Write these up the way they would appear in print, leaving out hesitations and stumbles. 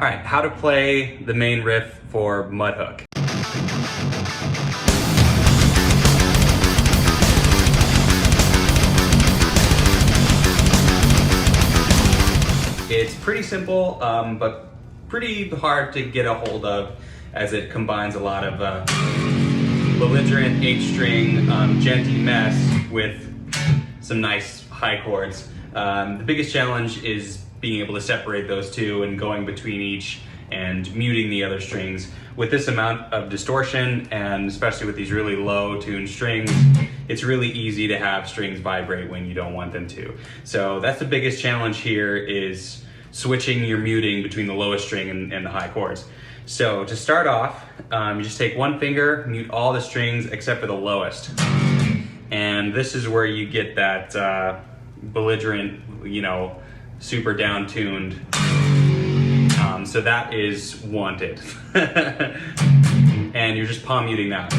All right, how to play the main riff for Mudhook. It's pretty simple, but pretty hard to get a hold of, as it combines a lot of belligerent 8-string genty mess with some nice high chords. The biggest challenge is being able to separate those two and going between each and muting the other strings. With this amount of distortion, and especially with these really low tuned strings, it's really easy to have strings vibrate when you don't want them to. So that's the biggest challenge here, is switching your muting between the lowest string and the high chords. So to start off, you just take one finger, mute all the strings except for the lowest. And this is where you get that belligerent, super down-tuned. So that is wanted. And you're just palm muting that.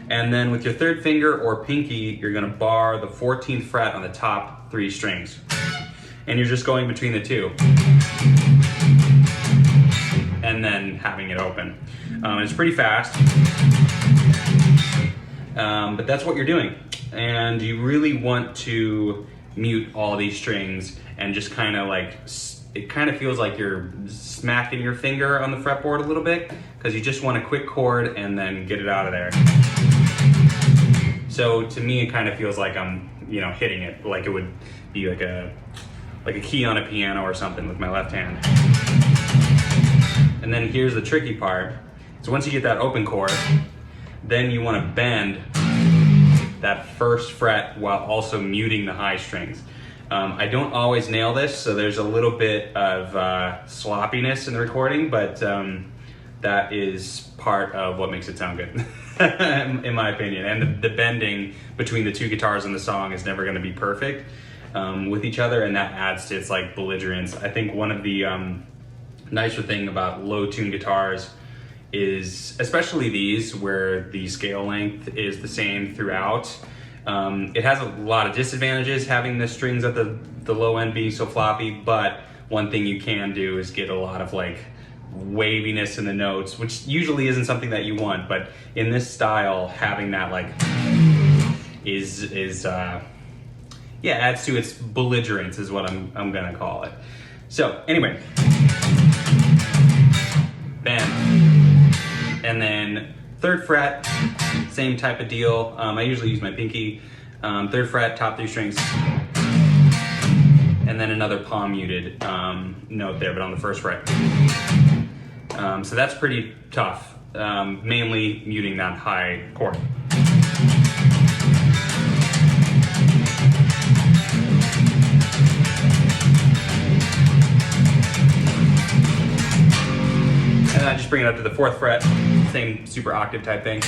And then with your third finger or pinky, you're gonna bar the 14th fret on the top 3 strings. And you're just going between the two. And then having it open. It's pretty fast. But that's what you're doing. And you really want to mute all these strings and just kind of it kind of feels like you're smacking your finger on the fretboard a little bit, because you just want a quick chord and then get it out of there. So to me, it kind of feels like I'm, hitting it, like it would be like a key on a piano or something with my left hand. And then here's the tricky part. So once you get that open chord, then you want to bend that first fret while also muting the high strings. I don't always nail this, so there's a little bit of sloppiness in the recording, but that is part of what makes it sound good, in my opinion. And the bending between the two guitars in the song is never going to be perfect with each other, and that adds to its belligerence. I think one of the nicer thing about low-tuned guitars is, especially these, where the scale length is the same throughout, it has a lot of disadvantages having the strings at the low end being so floppy, but one thing you can do is get a lot of waviness in the notes, which usually isn't something that you want, but in this style, having that adds to its belligerence, is what I'm gonna call it. So anyway, bend, and then 3rd fret, same type of deal. I usually use my pinky. 3rd fret, top 3 strings, and then another palm muted note there, but on the 1st fret. So that's pretty tough, mainly muting that high chord. And I just bring it up to the 4th fret, same super octave type thing.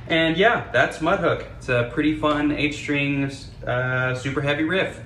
And yeah, that's Mudhook. It's a pretty fun 8-string, super heavy riff.